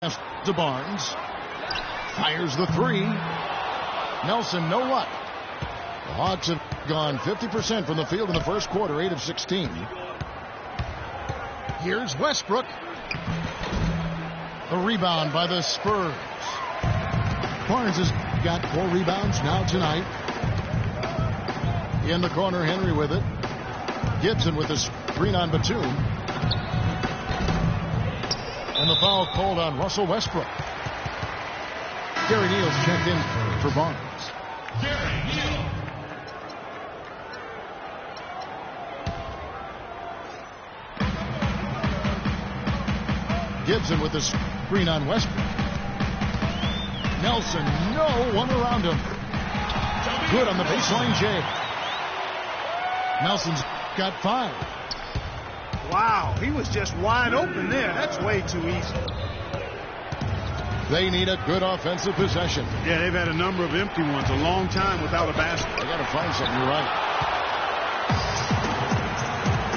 To Barnes. Fires the three. Nelson, no luck. The Hawks have gone 50% from the field in the first quarter, 8 of 16. Here's Westbrook. The rebound by the Spurs. Barnes has got 4 rebounds now tonight. In the corner, Henry with it. Gibson with the screen on Batum. And the foul called on Russell Westbrook. Gary Neal's checked in for Barnes. Gary Neal. Gibson with the screen on Westbrook. Nelson, no one around him. Good on the baseline, Jay. Nelson's got 5. Wow, he was just wide open there. That's way too easy. They need a good offensive possession. Yeah, they've had a number of empty ones a long time without a basket. They got to find something. You're right.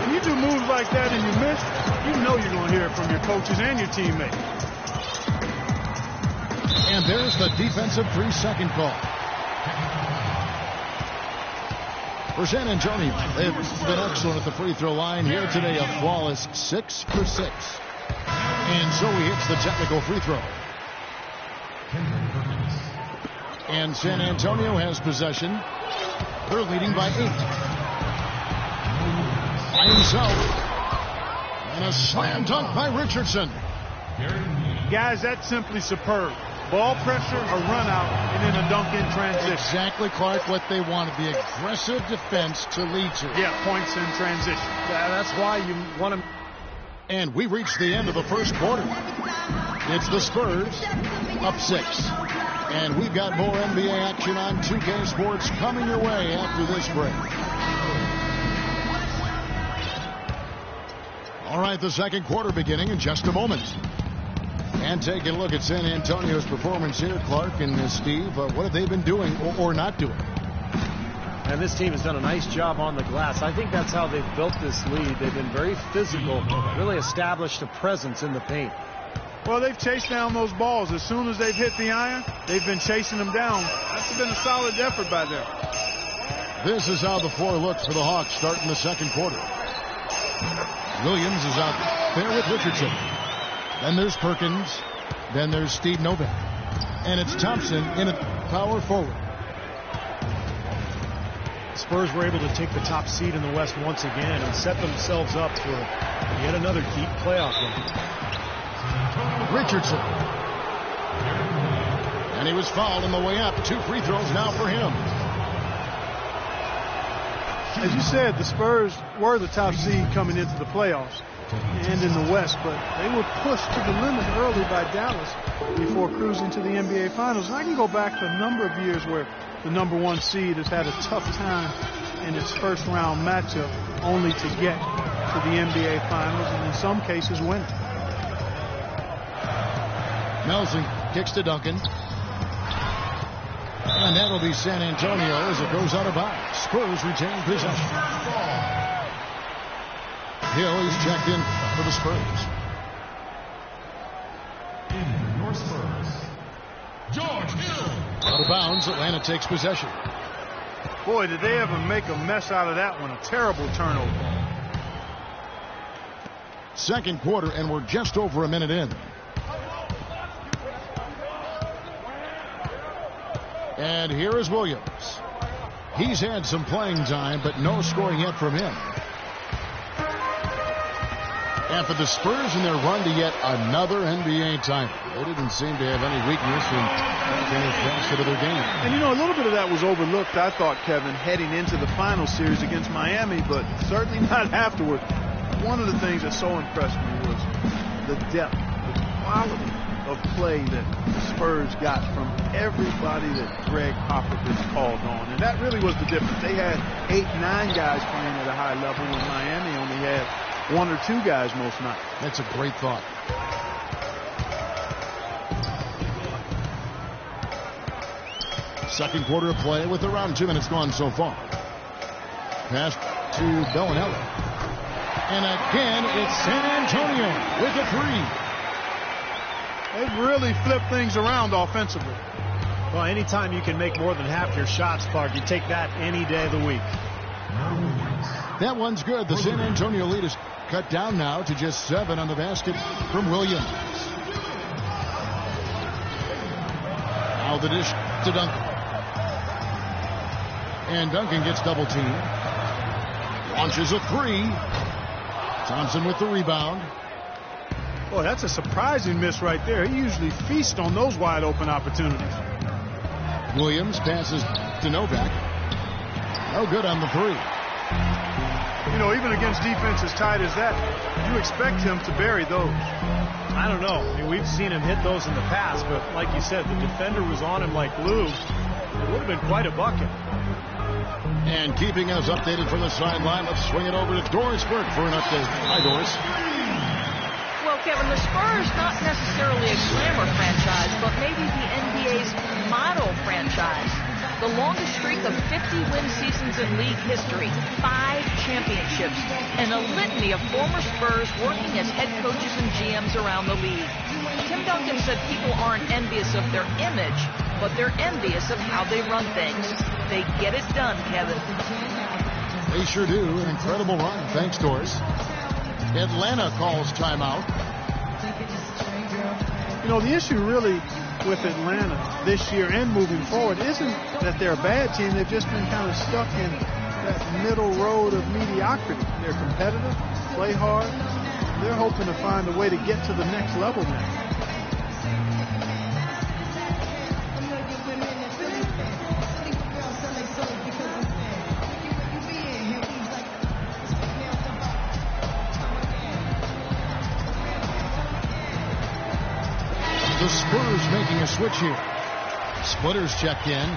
When you do moves like that and you miss, you know you're going to hear it from your coaches and your teammates. And there's the defensive 3-second call. For San Antonio, they've been excellent at the free throw line here today, a flawless 6 for 6. And so he hits the technical free throw. And San Antonio has possession. They're leading by 8. By himself. And a slam dunk by Richardson. Guys, that's simply superb. Ball pressure, a run out, and then a dunk in transition. Exactly, Clark, what they wanted. The aggressive defense to lead to. Yeah, points in transition. Yeah, that's why you want to. And we reached the end of the first quarter. It's the Spurs up 6. And we've got more NBA action on 2K Sports coming your way after this break. All right, the second quarter beginning in just a moment. And taking a look at San Antonio's performance here, Clark and Steve. What have they been doing or not doing? And this team has done a nice job on the glass. I think that's how they've built this lead. They've been very physical, really established a presence in the paint. Well, they've chased down those balls. As soon as they've hit the iron, they've been chasing them down. That's been a solid effort by them. This is how the floor looks for the Hawks starting the second quarter. Williams is out there with Richardson. Then there's Perkins. Then there's Steve Novak. And it's Thompson in a power forward. Spurs were able to take the top seed in the West once again and set themselves up for yet another deep playoff run. Richardson. And he was fouled on the way up. 2 free throws now for him. As you said, the Spurs were the top seed coming into the playoffs and in the West, but they were pushed to the limit early by Dallas before cruising to the NBA Finals. And I can go back to a number of years where the number 1 seed has had a tough time in its first round matchup only to get to the NBA Finals and in some cases win it. Nelson kicks to Duncan. And that'll be San Antonio as it goes out of bounds. Spurs retain possession. Hill is checked in for the Spurs. In your Spurs, George Hill. Out of bounds, Atlanta takes possession. Boy, did they ever make a mess out of that one. A terrible turnover. Second quarter, and we're just over a minute in. And here is Williams. He's had some playing time, but no scoring yet from him. And for the Spurs in their run to yet another NBA title, they didn't seem to have any weakness in any facet of their game. And, you know, a little bit of that was overlooked, I thought, Kevin, heading into the final series against Miami, but certainly not afterward. One of the things that so impressed me was the depth, the quality of play that the Spurs got from everybody that Greg Popovich called on. And that really was the difference. They had 8, 9 guys playing at a high level when Miami only had 1 or 2 guys most nights. That's a great thought. Second quarter of play with around 2 minutes gone so far. Pass to Bellinelli. And again, it's San Antonio with a 3. They've really flipped things around offensively. Well, anytime you can make more than half your shots, Clark, you take that any day of the week. That one's good. The San Antonio lead is cut down now to just 7 on the basket from Williams. Now the dish to Duncan. And Duncan gets double teamed. Launches a 3. Thompson with the rebound. Boy, that's a surprising miss right there. He usually feasts on those wide open opportunities. Williams passes to Novak. No good on the 3. You know, even against defense as tight as that, you expect him to bury those. I don't know. I mean, we've seen him hit those in the past, but like you said, the defender was on him like glue. It would have been quite a bucket. And keeping us updated from the sideline, let's swing it over to Doris Burke for an update. Hi, Doris. Well, Kevin, the Spurs, not necessarily a glamour franchise, but maybe the NBA's model franchise. The longest streak of 50-win seasons in league history, 5 championships, and a litany of former Spurs working as head coaches and GMs around the league. Tim Duncan said people aren't envious of their image, but they're envious of how they run things. They get it done, Kevin. They sure do. An incredible run. Thanks, Doris. Atlanta calls timeout. You know, the issue really with Atlanta this year and moving forward isn't that they're a bad team. They've just been kind of stuck in that middle road of mediocrity. They're competitive, play hard. They're hoping to find a way to get to the next level now. The Spurs making a switch here. Splitters check in.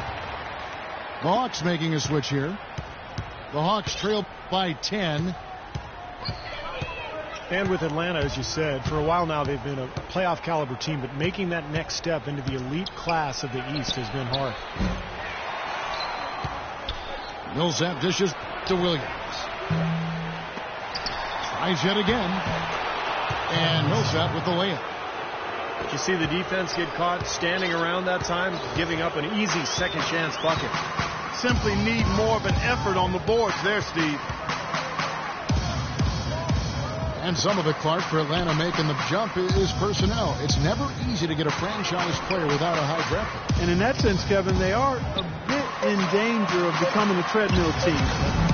The Hawks making a switch here. The Hawks trail by 10. And with Atlanta, as you said, for a while now they've been a playoff caliber team, but making that next step into the elite class of the East has been hard. Millsap dishes to Williams. Tries yet again. And Millsap with the layup. You see the defense get caught standing around that time, giving up an easy second chance bucket. Simply need more of an effort on the boards there, Steve. And some of it, Clark, for Atlanta making the jump is personnel. It's never easy to get a franchise player without a high draft pick. And in that sense, Kevin, they are a bit in danger of becoming a treadmill team.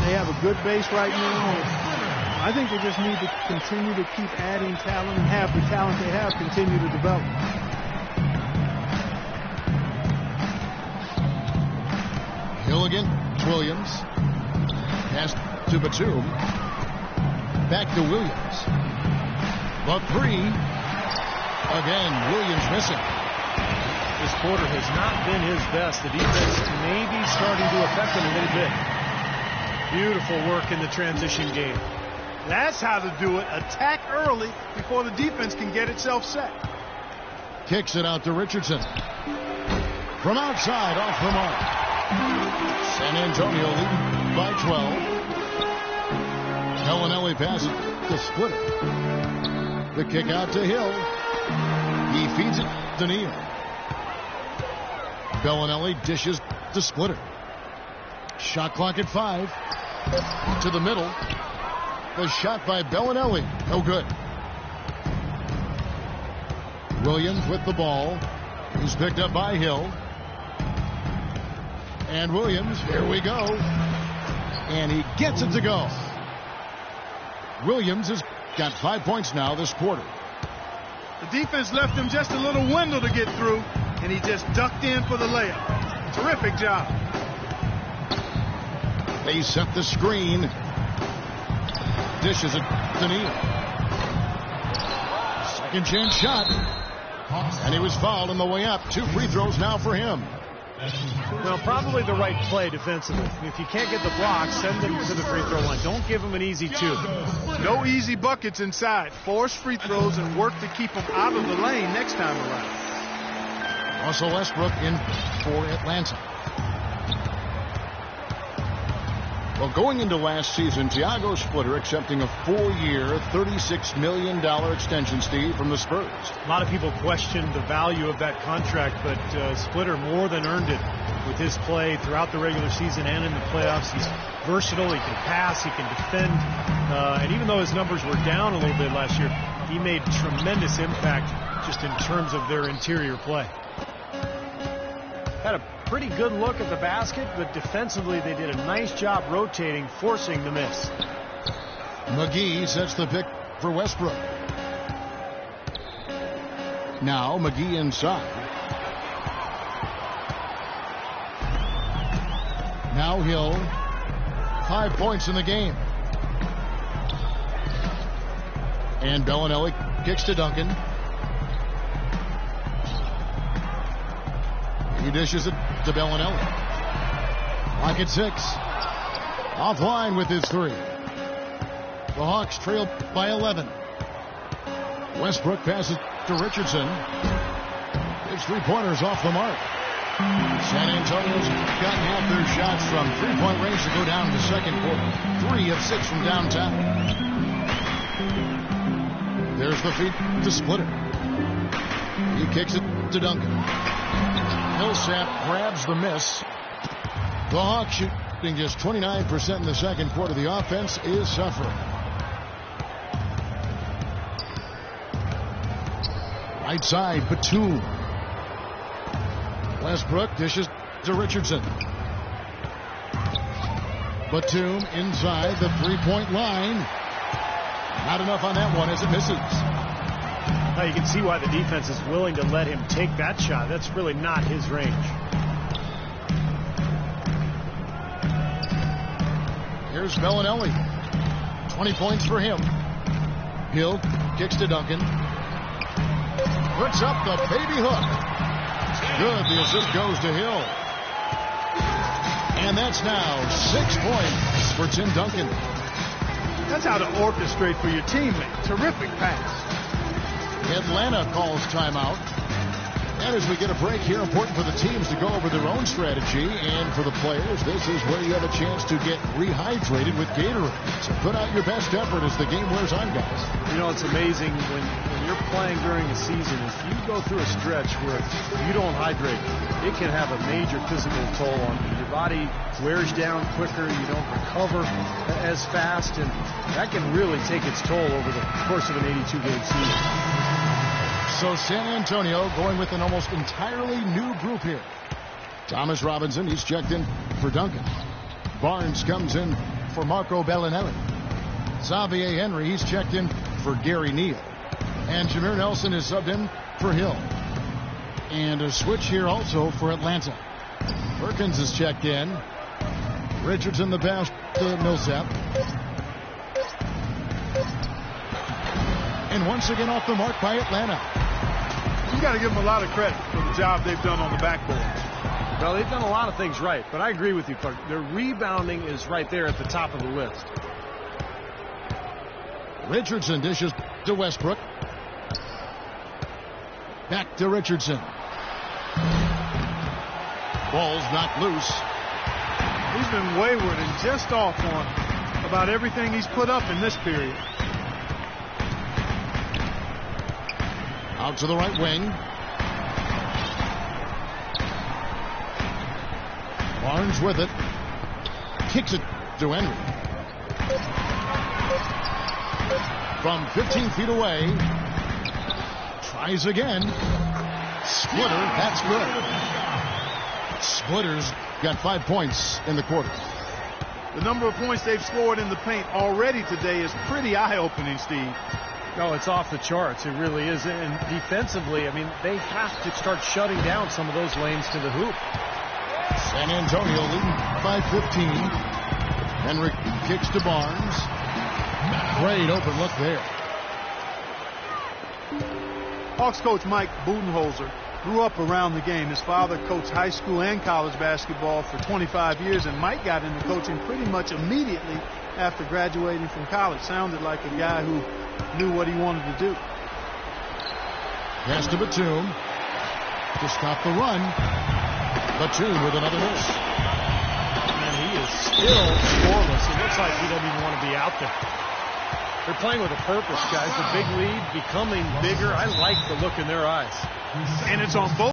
They have a good base right now. I think they just need to continue to keep adding talent and have the talent they have continue to develop. Hill again, Williams. Pass to Batum. Back to Williams. The 3. Again, Williams missing. This quarter has not been his best. The defense may be starting to affect him a little bit. Beautiful work in the transition game. That's how to do it. Attack early before the defense can get itself set. Kicks it out to Richardson. From outside, off the mark. San Antonio leading by 12. Bellinelli passes to Splitter. The kick out to Hill. He feeds it to Neal. Bellinelli dishes to Splitter. Shot clock at 5. To the middle. The shot by Bellinelli. No good. Williams with the ball. He's picked up by Hill. And Williams, here we go. And he gets it to go. Williams has got 5 points now this quarter. The defense left him just a little window to get through, and he just ducked in for the layup. Terrific job. They set the screen. Dishes it to Neal. Second chance shot. And he was fouled on the way up. 2 free throws now for him. Well, probably the right play defensively. If you can't get the block, send them to the free throw line. Don't give them an easy 2. No easy buckets inside. Force free throws and work to keep them out of the lane next time around. Russell Westbrook in for Atlanta. Well, going into last season, Thiago Splitter accepting a 4-year, $36 million extension, Steve, from the Spurs. A lot of people questioned the value of that contract, but Splitter more than earned it with his play throughout the regular season and in the playoffs. He's versatile. He can pass. He can defend. And even though his numbers were down a little bit last year, he made tremendous impact just in terms of their interior play. Had a pretty good look at the basket, but defensively they did a nice job rotating, forcing the miss. McGee sets the pick for Westbrook. Now McGee inside. Now Hill. 5 points in the game. And Bellinelli kicks to Duncan. He dishes it to Bellinelli. Lock at 6. Offline with his 3. The Hawks trail by 11. Westbrook passes to Richardson. His 3-pointers off the mark. San Antonio's gotten half their shots from 3-point range to go down in the second quarter. 3 of 6 from downtown. There's the feed to Splitter. He kicks it to Duncan. Millsap grabs the miss. The Hawks shooting just 29% in the second quarter. The offense is suffering. Right side, Batum. Westbrook dishes to Richardson. Batum inside the 3-point line. Not enough on that one as it misses. Now you can see why the defense is willing to let him take that shot. That's really not his range. Here's Bellinelli. 20 points for him. Hill kicks to Duncan. Puts up the baby hook. Good. The assist goes to Hill. And that's now 6 points for Tim Duncan. That's how to orchestrate for your teammate. Terrific pass. Atlanta calls timeout. And as we get a break here, important for the teams to go over their own strategy. And for the players, this is where you have a chance to get rehydrated with Gatorade. So put out your best effort as the game wears on, guys. You know, it's amazing when you're playing during the season. If you go through a stretch where you don't hydrate, it can have a major physical toll on you. Your body wears down quicker. You don't recover as fast. And that can really take its toll over the course of an 82-game season. So San Antonio going with an almost entirely new group here. Thomas Robinson, he's checked in for Duncan. Barnes comes in for Marco Bellinelli. Xavier Henry, he's checked in for Gary Neal. And Jameer Nelson is subbed in for Hill. And a switch here also for Atlanta. Perkins is checked in. Richardson the pass to Millsap. And once again off the mark by Atlanta. You got to give them a lot of credit for the job they've done on the backboard. Well, they've done a lot of things right, but I agree with you, Clark. Their rebounding is right there at the top of the list. Richardson dishes to Westbrook. Back to Richardson. Ball's knocked loose. He's been wayward and just off on about everything he's put up in this period. Out to the right wing. Barnes with it. Kicks it to Henry. From 15 feet away. Tries again. Splitter, that's good. Splitter's got 5 points in the quarter. The number of points they've scored in the paint already today is pretty eye-opening, Steve. No, it's off the charts. It really is. And defensively, I mean, they have to start shutting down some of those lanes to the hoop. San Antonio leading by 15. Henry kicks to Barnes. Great open look there. Hawks coach Mike Budenholzer grew up around the game. His father coached high school and college basketball for 25 years, and Mike got into coaching pretty much immediately after graduating from college. Sounded like a guy who knew what he wanted to do. Pass to Batum to stop the run. Batum with another miss. And he is still scoreless. It looks like he doesn't even want to be out there. They're playing with a purpose, guys. The big lead becoming bigger. I like the look in their eyes. And it's on both.